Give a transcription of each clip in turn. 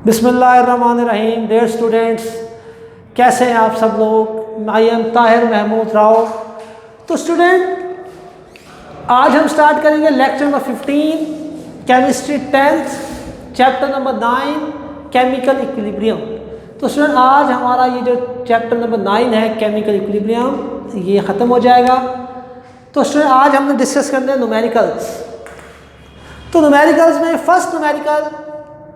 बिस्मिल्लाहिर्रहमानिर्रहीम। Dear students, कैसे हैं आप सब लोग। I am Tahir Mahmood Rao. तो स्टूडेंट, आज हम स्टार्ट करेंगे lecture number 15 chemistry 10th chapter number 9 chemical equilibrium. तो स्टूडेंट, आज हमारा ये जो चैप्टर नंबर 9 है केमिकल इक्विलिब्रियम, ये ख़त्म हो जाएगा। तो स्टूडेंट, आज हमने डिस्कस करना है न्यूमेरिकल्स। तो न्यूमेरिकल्स में फर्स्ट न्यूमेरिकल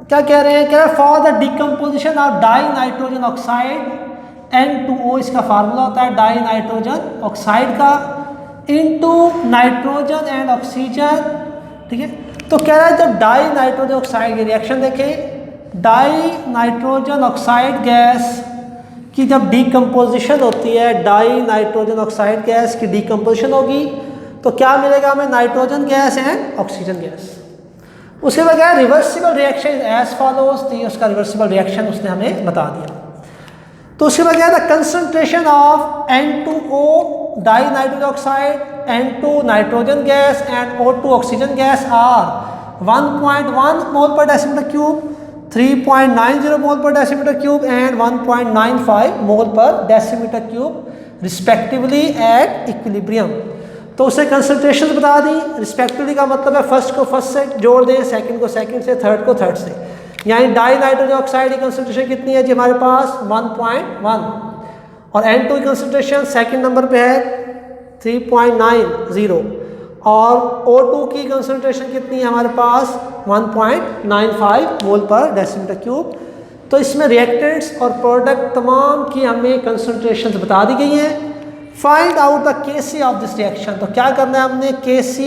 क्या कह रहे हैं, कह रहे हैं for the decomposition of die nitrogen oxide N2O, इसका फार्मूला होता है डाई नाइट्रोजन ऑक्साइड का इनटू नाइट्रोजन एंड ऑक्सीजन। ठीक है, तो कह रहा है जब डाई नाइट्रोजन ऑक्साइड की रिएक्शन देखें, डाई नाइट्रोजन ऑक्साइड गैस की जब डिकम्पोजिशन होती है, डाई नाइट्रोजन ऑक्साइड गैस की डिकम्पोजिशन होगी तो क्या मिलेगा हमें, nitrogen gas and oxygen gas. उसके बगैर रिवर्सिबल रिएक्शन एज फॉलोज, तो उसका रिवर्सिबल रिएक्शन उसने हमें बता दिया। तो उसके बगैर the concentration of N2O dinitrogen oxide, N2 nitrogen gas and O2 oxygen gas are 1.1 mole per decimetre cube, 3.90 mole per decimetre cube and 1.95 mole per decimetre cube respectively at equilibrium. तो उसे concentration बता दी। Respectively का मतलब है first को first से जोड़ दें, सेकंड को सेकंड से, थर्ड को थर्ड से। यानी डाई नाइट्रोजन ऑक्साइड की कंसंट्रेशन कितनी है जी हमारे पास 1.1 और N2 की कंसंट्रेशन सेकंड नंबर पे है 3.90 और O2 की कंसंट्रेशन कितनी है हमारे पास 1.95 मोल पर डेसीमीटर क्यूब। तो इसमें रिएक्टेंट्स और प्रोडक्ट तमाम की हमें कंसंट्रेशन बता दी गई हैं। Find out the Kc of this reaction. तो क्या करना है हमने, Kc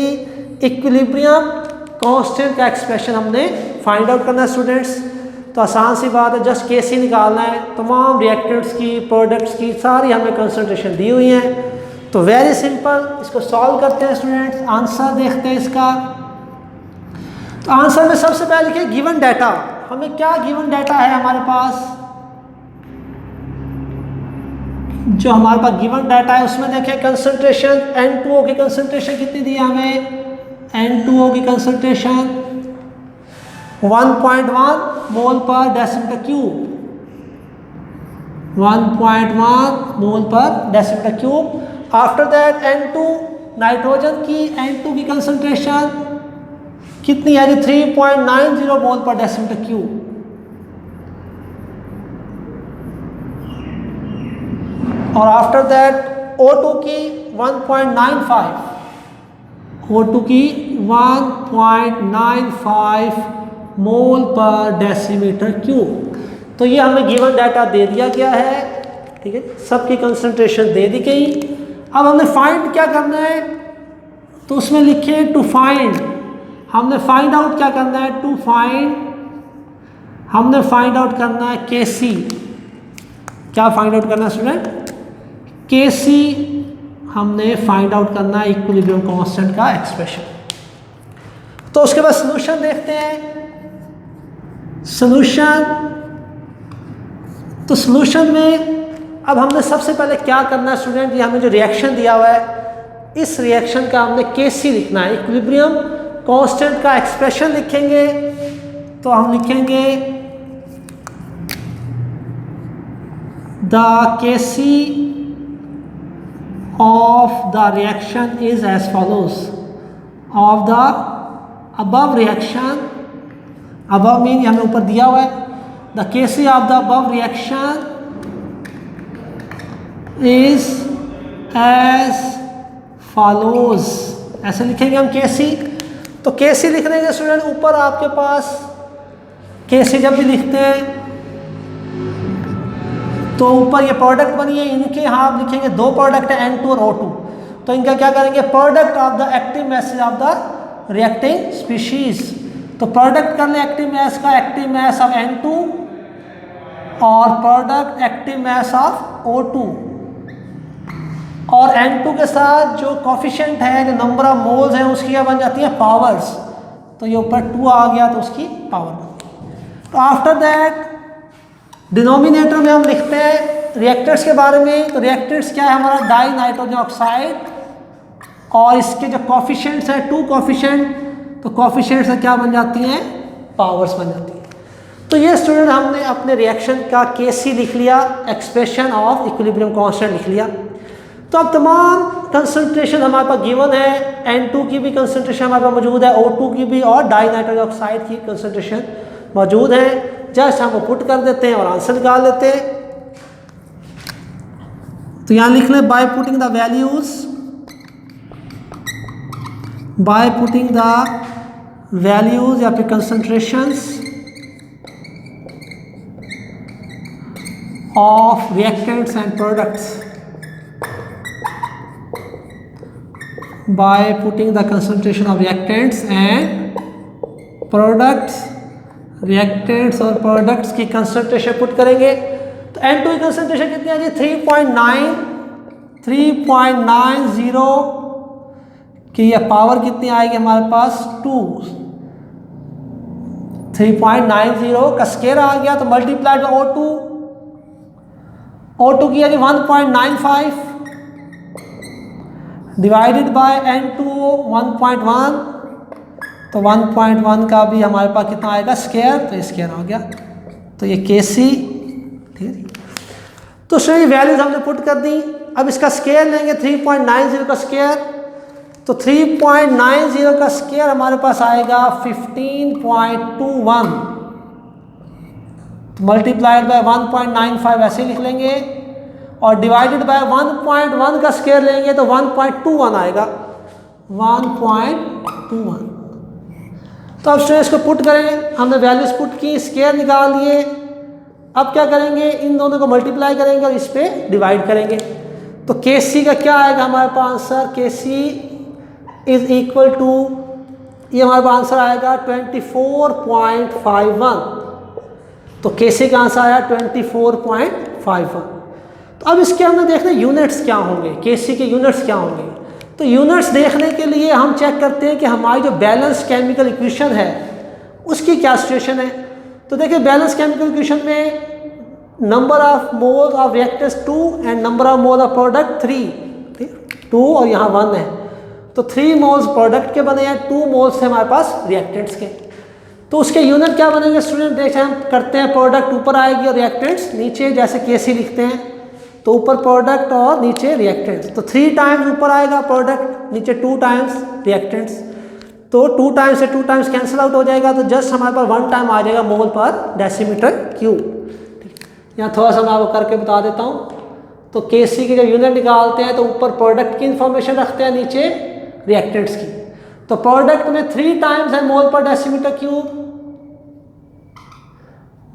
इक्विलिब्रियम कांस्टेंट का एक्सप्रेशन हमने फाइंड आउट करना है स्टूडेंट्स। तो आसान सी बात है, जस्ट Kc निकालना है। तमाम रिएक्टेंट्स की, प्रोडक्ट्स की सारी हमें कंसंट्रेशन दी हुई हैं। तो वेरी सिंपल, इसको सॉल्व करते हैं स्टूडेंट्स। आंसर देखते हैं इसका। तो आंसर में सबसे पहले लिखिए गिवन डाटा। हमें क्या गिवन डाटा है हमारे पास, जो हमारे पास गिवन डाटा है उसमें देखें कंसंट्रेशन N2O की कंसंट्रेशन कितनी दी है हमें, N2O की concentration 1.1 mole per decimetre cube, 1.1 mole per decimetre cube. After that N2 nitrogen की, N2 की कंसंट्रेशन कितनी है जी 3.90 मोल पर डेसीमीटर क्यूब। और आफ्टर दैट O2 की 1.95, O2 की 1.95 मोल पर डेसीमीटर क्यूब। तो ये हमें गिवन डाटा दे दिया गया है। ठीक है, सबकी कंसंट्रेशन दे दी गई। अब हमें फाइंड क्या करना है, तो उसमें लिखे टू फाइंड। हमने फाइंड आउट क्या करना है, टू फाइंड, हमने फाइंड आउट करना है Kc। क्या फाइंड आउट करना है स्टूडेंट, Kc हमने फाइंड आउट करना है इक्विलिब्रियम कांस्टेंट का एक्सप्रेशन। तो उसके बाद सॉल्यूशन देखते हैं। सॉल्यूशन, तो सॉल्यूशन में अब हमने सबसे पहले क्या करना है स्टूडेंट, ये हमें जो रिएक्शन दिया हुआ है, इस रिएक्शन का हमने Kc लिखना है। इक्विलिब्रियम कांस्टेंट का एक्सप्रेशन लिखेंगे तो हम लिखेंगे the Kc of the reaction is as follows. Of the above reaction, above mean हमें ऊपर दिया हुआ है, the Kc of the above reaction is as follows। ऐसे लिखेंगे हम Kc। तो Kc लिखने के स्टूडेंट ऊपर आपके पास Kc जब भी लिखते हैं तो ऊपर ये प्रोडक्ट बनी है, इनके यहाँ आप लिखेंगे दो प्रोडक्ट है N2 और O2। तो इनका क्या करेंगे, product of the active mass of the reacting species. तो प्रोडक्ट कर ले एक्टिव मास का, एक्टिव मास ऑफ N2 और product active mass of O2। और N2 के साथ जो कोफिशिएंट है, जो नंबर ऑफ मोल्स हैं, उसकी क्या बन जाती है, पावर्स। तो ये ऊपर 2 आ गया तो उसकी पावर बन गई। तो आफ्टर दैट डिनोमिनेटर में हम लिखते हैं रिएक्टेंट्स के बारे में। तो रिएक्टेंट्स क्या है हमारा, डाई नाइट्रोजन ऑक्साइड, और इसके जो कोफिशिएंट्स हैं 2 कोफिशिएंट, तो कोफिशिएंट्स क्या बन जाती हैं, पावर्स बन जाती हैं। तो ये स्टूडेंट हमने अपने रिएक्शन का Kc लिख लिया, एक्सप्रेशन ऑफ इक्विलिब्रियम कांस्टेंट लिख लिया। तो अब तमाम कंसंट्रेशन हमारे पास गिवन है, N2 की भी कंसंट्रेशन हमारे पास मौजूद है, O2 की भी और डाई नाइट्रोजन ऑक्साइड की कंसंट्रेशन मौजूद है। जस्ट हम पुट कर देते हैं और आंसर निकाल लेते हैं। तो यहाँ लिख लें by putting the values, by putting the values या फिर concentrations of reactants and products, by putting the concentration of reactants and products, reactants और products की concentration पुट करेंगे। तो N2 की concentration कितनी आ गई 3.90 की, यह पावर कितनी आएगी हमारे पास 2, 3.90 का स्केयर आ गया। तो मल्टीप्लाइड बाय O2 की आ गई 1.95 डिवाइडेड बाय N2 1.1, तो 1.1 का भी हमारे पास कितना आएगा स्केयर, तो ये स्केयर हो गया। तो ये Kc, ठीक है। तो सही वैल्यूज हमने पुट कर दी। अब इसका स्केयर लेंगे 3.90 का स्केयर, तो 3.90 का स्केयर हमारे पास आएगा 15.21, तो मल्टीप्लाइड बाय 1.95 ऐसे लिख लेंगे और डिवाइडेड बाय 1.1 का स्केयर लेंगे तो 1.21 आएगा, 1.21। तो अब स्टूडेंट इसको पुट करेंगे, हमने वैल्यूज पुट की, स्केयर निकाल दिए। अब क्या करेंगे, इन दोनों को मल्टीप्लाई करेंगे और इस पे डिवाइड करेंगे। तो Kc का क्या आएगा हमारे पास answer, Kc is equal to, ये हमारे पास आंसर आएगा 24.51। तो Kc का आंसर आया 24.51। तो अब इसके हमने देखना यूनिट्स क्या होंगे, Kc के यूनिट्स क्या होंगे। तो यूनिट्स देखने के लिए हम चेक करते हैं कि हमारी जो बैलेंस केमिकल इक्वेशन है उसकी क्या सिचुएशन है। तो देखिए बैलेंस केमिकल इक्वेशन में number of moles of reactants 2 and number of mole of product 3, 2 और यहाँ 1 है। तो 3 मोल्स प्रोडक्ट के बने हैं, 2 मोल्स है हमारे पास रिएक्टेंट्स के। तो उसके यूनिट क्या बनेंगे स्टूडेंट, देखिए हम करते हैं, प्रोडक्ट ऊपर आएगी और रिएक्टेंट्स नीचे, जैसे Kc लिखते हैं तो ऊपर प्रोडक्ट और नीचे रिएक्टेंट्स। तो 3 टाइम्स ऊपर आएगा प्रोडक्ट, नीचे 2 टाइम्स रिएक्टेंट्स। तो 2 टाइम्स से 2 टाइम्स कैंसिल आउट हो जाएगा, तो जस्ट हमारे पास 1 टाइम आ जाएगा मोल पर डेसीमीटर क्यूब। यहाँ थोड़ा सा मैं आपको करके बता देता हूँ। तो Kc की जब यूनिट निकालते हैं तो ऊपर प्रोडक्ट की इंफॉर्मेशन रखते हैं, नीचे रिएक्टेंट्स की। तो प्रोडक्ट में 3 टाइम्स है मोल पर डेसीमीटर क्यूब,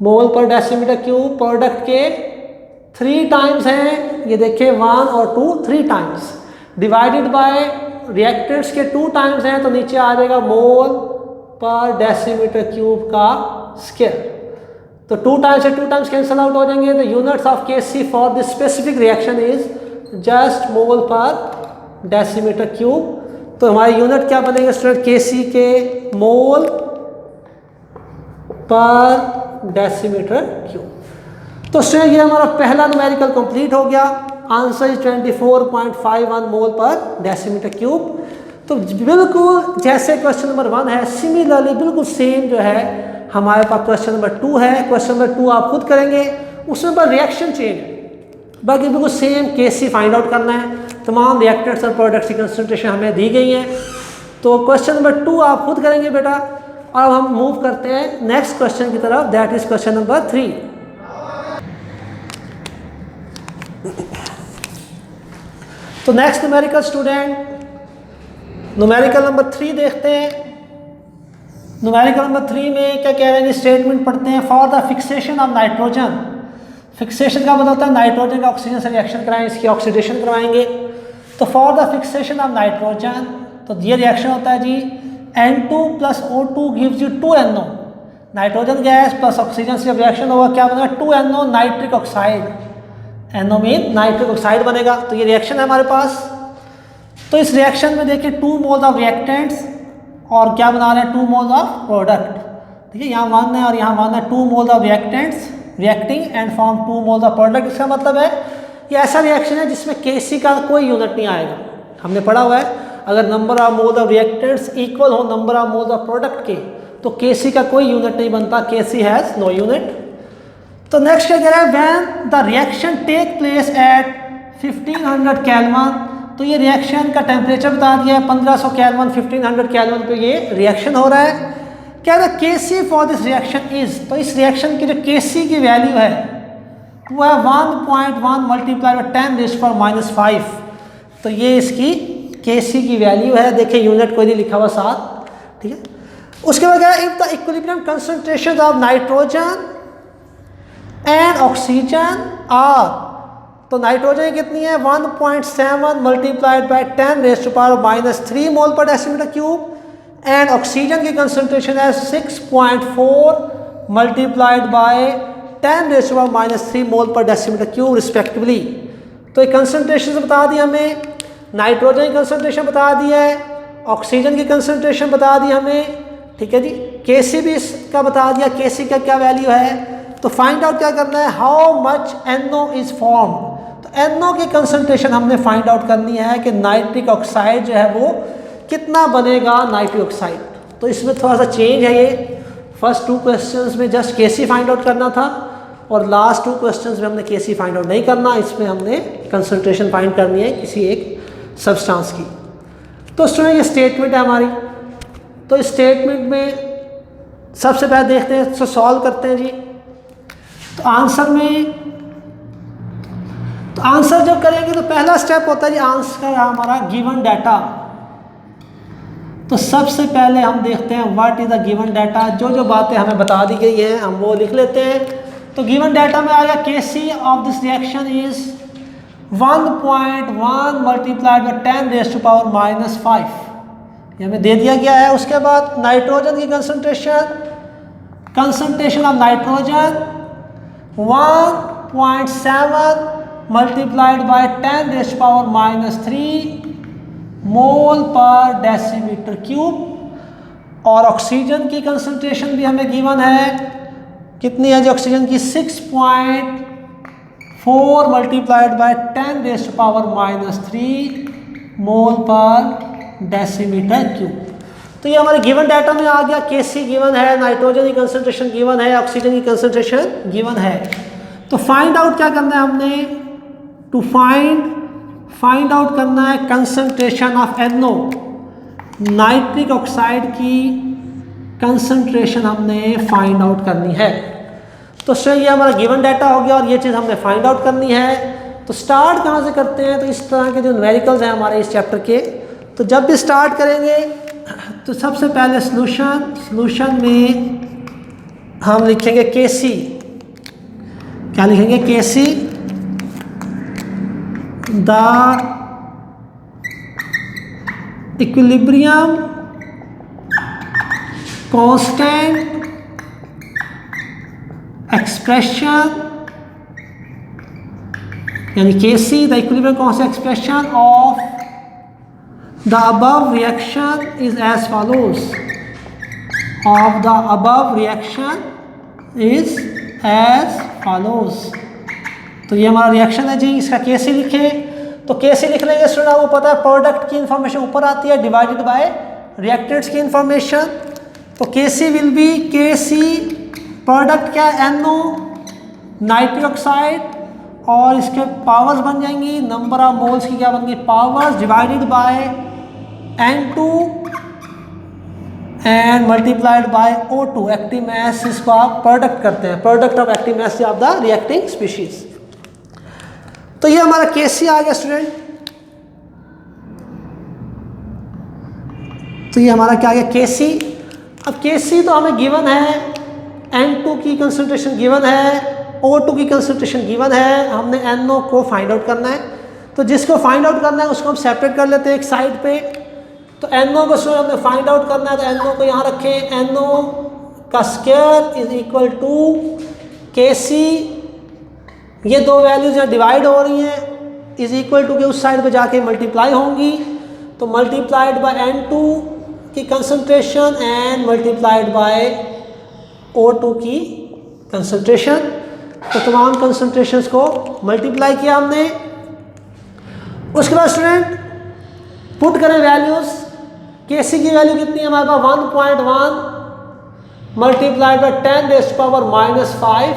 मोल पर डेसीमीटर क्यूब। प्रोडक्ट के 3 टाइम्स हैं, ये देखिए 1 और 2, 3 टाइम्स डिवाइडेड बाय रिएक्टेंट्स के 2 टाइम्स हैं, तो नीचे आ जाएगा मोल पर डेसीमीटर क्यूब का स्केयर। तो 2 टाइम्स से 2 टाइम्स कैंसिल आउट हो जाएंगे। तो units of Kc for this specific reaction is just mole per decimetre cube. तो हमारे यूनिट क्या बनेंगे स्टूडेंट, Kc के मोल पर डेसीमीटर क्यूब। तो स्टूडेंट ये हमारा पहला न्यूमेरिकल कंप्लीट हो गया। Answer is 24.51 mole per decimetre cube. तो बिल्कुल जैसे क्वेश्चन नंबर 1 है, सिमिलरली बिल्कुल सेम जो है हमारे पास क्वेश्चन नंबर 2 है। क्वेश्चन नंबर 2 आप खुद करेंगे, उसमें पर रिएक्शन चेंज, बाकी बिल्कुल सेम Kc फाइंड आउट करना है। तमाम रिएक्टेंट्स और प्रोडक्ट्स की कंसंट्रेशन हमें दी गई है। तो क्वेश्चन नंबर 2 आप खुद करेंगे बेटा। और अब हम मूव करते हैं नेक्स्ट क्वेश्चन की तरफ, दैट इज क्वेश्चन नंबर 3। तो next numerical student, numerical number 3 देखते हैं। न्यूमेरिकल नंबर 3 में क्या कह रहे हैं, स्टेटमेंट पढ़ते हैं। For the fixation of nitrogen, fixation का मतलब होता है नाइट्रोजन का ऑक्सीजन से रिएक्शन कराएं, इसकी ऑक्सीडेशन करवाएंगे। तो for the fixation of nitrogen, तो ये रिएक्शन होता है जी N2 + O2 gives you 2NO। Nitrogen gas plus oxygen से रिएक्शन होगा, क्या बनेगा 2NO nitric oxide. NO mean nitric oxide बनेगा। तो ये रिएक्शन है हमारे पास। तो इस रिएक्शन में देखिए 2 मोल्स ऑफ रिएक्टेंट्स और क्या बना रहे हैं 2 मोल्स ऑफ प्रोडक्ट। ठीक है, यहाँ 1 है और यहाँ 1 है। 2 moles of reactants reacting and form 2 moles of product. इसका मतलब है ये ऐसा रिएक्शन है जिसमें Kc का कोई यूनिट नहीं आएगा। हमने पढ़ा हुआ है अगर number of moles of reactants equal हो number of moles of product के, तो Kc का कोई यूनिट नहीं बनता, Kc हैज़ नो यूनिट। तो नेक्स्ट क्या कह रहा है, when the reaction take place at 1500 kelvin, तो ये रिएक्शन का टेम्परेचर बता दिया है 1500 केल्विन, 1500 केल्विन पे ये रिएक्शन हो रहा है। क्या है Kc for this reaction is, तो इस रिएक्शन की जो Kc की वैल्यू है वो है 1.1 मल्टीप्लाई बाय 10⁻⁵, तो ये इसकी Kc की वैल्यू है। देखिए यूनिट कोई नहीं लिखा हुआ साथ, ठीक है। उसके बाद क्या है, if the equilibrium concentration of nitrogen and oxygen are, तो नाइट्रोजन कितनी है 1.7 multiplied by 10⁻³ mole per decimetre cube, and oxygen की कंसंट्रेशन है 6.4 multiplied by 10⁻³ mole per decimetre cube respectively. तो ये कंसंट्रेशन बता दी हमें, नाइट्रोजन की कंसंट्रेशन बता दी है, ऑक्सीजन की कंसंट्रेशन बता दी हमें, ठीक है जी। Kc भी इसका बता दिया, Kc का क्या वैल्यू है। तो फाइंड आउट क्या करना है, how much NO is form, तो NO की कंसंट्रेशन हमने फाइंड आउट करनी है कि नाइट्रिक ऑक्साइड जो है वो कितना बनेगा नाइट्रिक ऑक्साइड। तो इसमें थोड़ा सा चेंज है, ये फर्स्ट 2 क्वेश्चंस में जस्ट Kc फाइंड आउट करना था और लास्ट 2 क्वेश्चंस में हमने Kc फाइंड आउट नहीं करना, इसमें हमने कंसंट्रेशन फाइंड करनी है किसी एक सब्सटेंस की। तो स्टूडेंट ये स्टेटमेंट है हमारी, तो इस स्टेटमेंट में सबसे पहले देखते हैं, इसको सॉल्व करते हैं जी। तो आंसर में, तो आंसर जब करेंगे तो पहला स्टेप होता है जी आंसर हमारा गिवन डाटा। तो सबसे पहले हम देखते हैं what is the given data, जो जो बातें हमें बता दी गई हैं हम वो लिख लेते हैं। तो गिवन डाटा में आ गया Kc of this reaction is 1.1 multiplied bye 10⁻⁵, ये हमें दे दिया गया है। उसके बाद नाइट्रोजन की concentration of nitrogen 1.7 multiplied by 10⁻³ mole per decimetre cube. और ऑक्सीजन की कंसंट्रेशन भी हमें गिवन है, कितनी है जी ऑक्सीजन की 6.4 multiplied by 10⁻³ mole per decimetre cube. तो ये हमारे गिवन डाटा में आ गया, Kc गिवन है, नाइट्रोजन की कंसंट्रेशन गिवन है, ऑक्सीजन की कंसंट्रेशन गिवन है। तो फाइंड आउट क्या करना है हमने, टू फाइंड आउट करना है concentration of NO, nitric oxide की कंसंट्रेशन हमने फाइंड आउट करनी है। तो सर ये हमारा गिवन डाटा हो गया और ये चीज़ हमने फाइंड आउट करनी है। तो स्टार्ट कहाँ से करते हैं, तो इस तरह के जो न्यूमेरिकल्स हैं हमारे इस चैप्टर के, तो जब भी स्टार्ट करेंगे तो सबसे पहले सॉल्यूशन में हम लिखेंगे Kc, क्या लिखेंगे Kc the equilibrium constant expression, यानी Kc the equilibrium constant expression of the above reaction is as follows, of the above reaction is as follows। तो ये हमारा रिएक्शन है जी, इसका Kc लिखे। तो Kc लिखने के स्टूडेंट आपको पता है प्रोडक्ट की इंफॉर्मेशन ऊपर आती है डिवाइडेड बाय रिएक्टेंट्स की इंफॉर्मेशन। तो Kc will be Kc product क्या है NO नाइट्रिक ऑक्साइड, और इसके पावर्स बन जाएंगी, नंबर ऑफ मोल्स की क्या बन गई powers, divided by N2 and multiplied by O2 active mass, इसको आप प्रोडक्ट करते हैं, product of active mass of the reacting species. तो ये हमारा Kc आ गया स्टूडेंट। तो ये हमारा क्या आ गया Kc। अब Kc तो हमें गिवन है, N2 की कंसंट्रेशन गिवन है, O2 की कंसंट्रेशन गिवन है, हमने NO को फाइंड आउट करना है। तो जिसको फाइंड आउट करना है उसको हम सेपरेट कर लेते हैं एक साइड पे। तो NO को स्टूडेंट हमें फाइंड आउट करना है, तो NO को यहाँ रखें, NO का square is equal to Kc, ये दो वैल्यूज यहाँ डिवाइड हो रही हैं, इज इक्वल टू के उस साइड पे जाके मल्टीप्लाई होंगी, तो मल्टीप्लाइड बाय N2 की concentration and multiplied by O2 की कंसंट्रेशन। तो तमाम कंसंट्रेशंस को मल्टीप्लाई किया हमने। उसके बाद स्टूडेंट पुट करें वैल्यूज। Kc की वैल्यू कितनी है हमारे पास 1.1 multiplied by 10 raise to power -5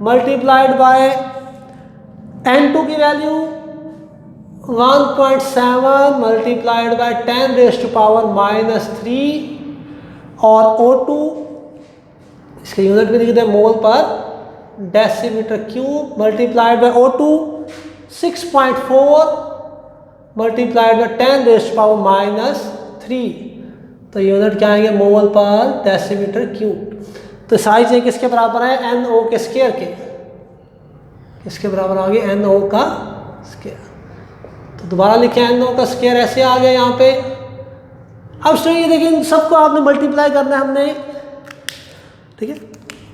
multiplied by n2 की value 1.7 multiplied by 10 raise to power -3 और O2 इसके यूनिट भी लिख दें mole per decimetre cube multiplied by O2 6.4 multiplied by 10 raise to power -3 तो यूनिट क्या आएंगे मोल पर डेसीमीटर क्यूब। तो सारी चीज़ें किसके बराबर है NO के स्क्वायर के, किसके बराबर आ गए NO का स्क्वायर। तो दोबारा लिखें NO का स्क्वायर ऐसे आ गया यहाँ पे। अब स्टूडेंट ये देखिए सबको आपने मल्टीप्लाई करना है हमने, ठीक है।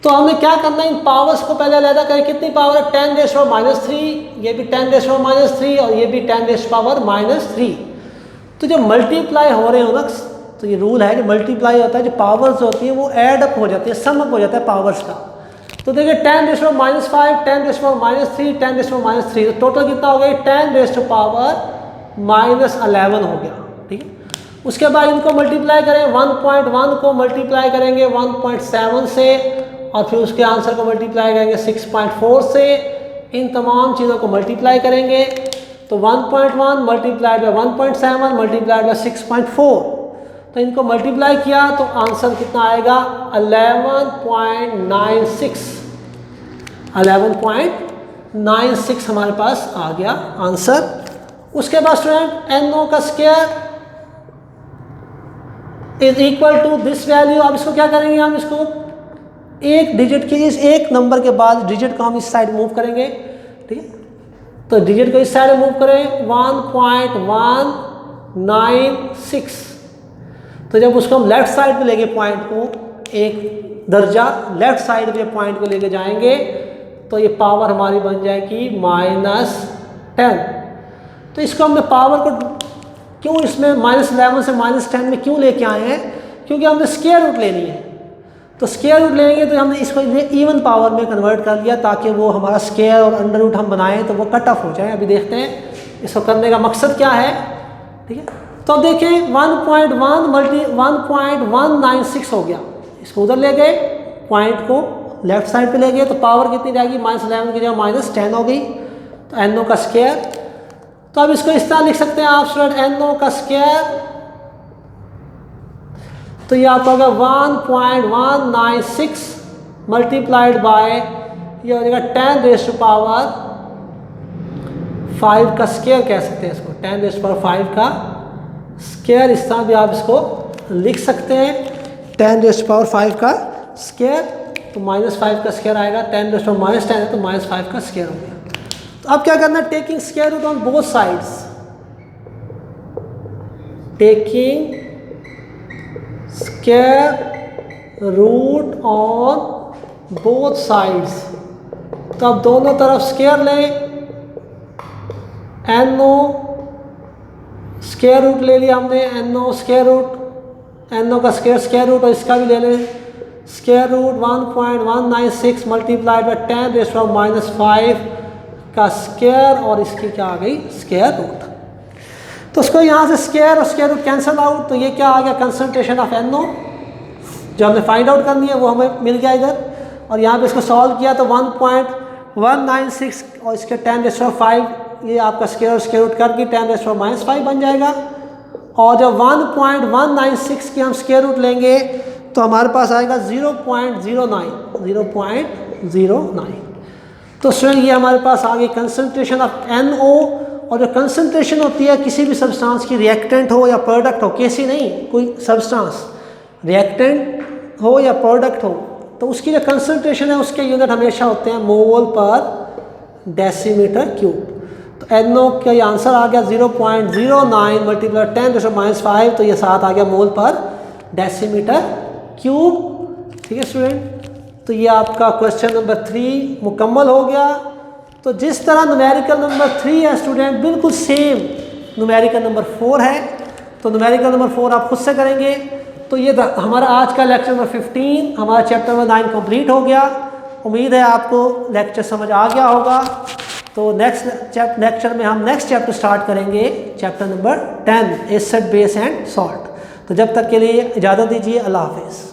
तो हमने क्या करना है इन पावर्स को पहले अलग करें, कितनी पावर है 10 रेज़ टू पावर -3 ये भी 10 रेज़ टू पावर -3 और ये भी 10 रेज़ टू पावर -3। तो जब मल्टीप्लाई हो रहे हो ना तो ये रूल है जो मल्टीप्लाई होता है जो पावर्स होती है वो ऐड अप हो जाती है, सम अप हो जाता है पावर्स का। तो देखिए 10 raise to power -5 10 raise to power -3 10 raise to power -3 तो टोटल कितना हो गया 10 रेज़ टू पावर -11 हो गया, ठीक है। उसके बाद इनको मल्टीप्लाई करें 1.1 को मल्टीप्लाई करेंगे 1.7 से और फिर उसके आंसर को मल्टीप्लाई करेंगे 6.4 से। इन तमाम चीज़ों को मल्टीप्लाई करेंगे तो 1.1 मल्टीप्लाइड बाय 1.7 मल्टीप्लाइड बाय 6.4 तो इनको मल्टीप्लाई किया तो आंसर कितना आएगा 11.96 हमारे पास आ गया आंसर। उसके बाद स्टूडेंट NO का square is equal to this value. अब इसको क्या करेंगे हम इसको एक डिजिट के इस एक नंबर के बाद डिजिट को हम इस साइड मूव करेंगे, ठीक है। तो डिजिट को इस साइड मूव करें 1.196 तो जब उसको हम लेफ्ट साइड पे लेके पॉइंट को एक दर्जा लेफ्ट साइड पे पॉइंट को लेके जाएंगे तो ये पावर हमारी बन जाएगी -10। तो इसको हमने पावर को क्यों इसमें -11 से -10 में क्यों लेके आए हैं, क्योंकि हमने स्क्वायर रूट लेनी है। तो स्क्वायर रूट लेंगे तो हमने इसको इवन पावर में कन्वर्ट कर लिया ताकि वो हमारा स्क्वायर और अंडर रूट हम बनाएं तो वो कट ऑफ हो जाए। अभी देखते हैं इसको करने का मकसद क्या है, ठीक है। तो अब देखें 1.1 मल्टी 1.196 हो गया, इसको उधर ले गए पॉइंट को लेफ्ट साइड पे ले गए तो पावर कितनी जाएगी -11 की जगह -10 हो गई। तो NO का स्क्वायर, तो अब इसको इस तरह लिख सकते हैं आप स्टूडेंट NO का स्क्वायर तो ये आपका होगा 1.196 मल्टीप्लाइड बाय ये हो जाएगा 10 रेज़ टू पावर 5 का स्क्वायर कह सकते हैं इसको, 10 रेज़ टू पावर 5 का स्क्वायर। इस तरह भी आप इसको लिख सकते हैं 10 रेज़ टू पावर 5 का स्क्वायर तो -5 का स्क्वायर आएगा, 10 रेज़ टू पावर -10 है तो -5 का स्क्वायर हो गया। तो अब क्या करना है taking square root on both sides, taking square root on both sides. तो अब दोनों तरफ स्क्वायर लें, NO स्क्वायर रूट ले लिया हमने, NO स्क्वायर रूट NO का स्क्वायर रूट और इसका भी ले लें square root 1.196 multiplied by 10 raise to power -5 का स्क्वायर और इसकी क्या आ गई स्क्वायर रूट। तो उसको यहाँ से स्क्वायर और स्क्वायर रूट कैंसिल आउट तो ये क्या आ गया कंसंट्रेशन ऑफ NO जो हमने फाइंड आउट करनी है वो हमें मिल गया इधर। और यहाँ पे इसको सॉल्व किया तो 1.196 और इसके 10 रेज़ टू पावर 5 ये आपका स्क्वायर और स्क्वायर रूट करके 10 रेज़ टू पावर -5 बन जाएगा। और जब 1.196 की हम स्क्वायर रूट लेंगे तो हमारे पास आएगा 0.09। तो स्टूडेंट ये हमारे पास आ गई कंसंट्रेशन ऑफ NO। और जो कंसंट्रेशन होती है किसी भी सब्सटेंस की, रिएक्टेंट हो या प्रोडक्ट हो, कैसी नहीं कोई सब्सटेंस रिएक्टेंट हो या प्रोडक्ट हो तो उसकी जो कंसंट्रेशन है उसके यूनिट हमेशा होते हैं मोल पर डेसीमीटर क्यूब। तो NO का ये आंसर आ गया 0.09 मल्टीप्लाई 10 रेज़ टू पावर -5 तो ये साथ आ गया मोल पर डेसीमीटर क्यूब, ठीक है स्टूडेंट। तो ये आपका क्वेश्चन नंबर 3 मुकम्मल हो गया। तो जिस तरह न्यूमेरिकल नंबर 3 है स्टूडेंट बिल्कुल सेम न्यूमेरिकल नंबर 4 है। तो न्यूमेरिकल नंबर 4 आप खुद से करेंगे। तो ये हमारा आज का लेक्चर नंबर 15 हमारा चैप्टर नंबर 9 कंप्लीट हो गया। उम्मीद है आपको लेक्चर समझ आ गया होगा। तो नेक्स्ट लेक्चर में हम नेक्स्ट चैप्टर स्टार्ट करेंगे, chapter number 10 acid base and salt. तो जब तक के लिए इजाज़त दीजिए, अल्लाह हाफिज़।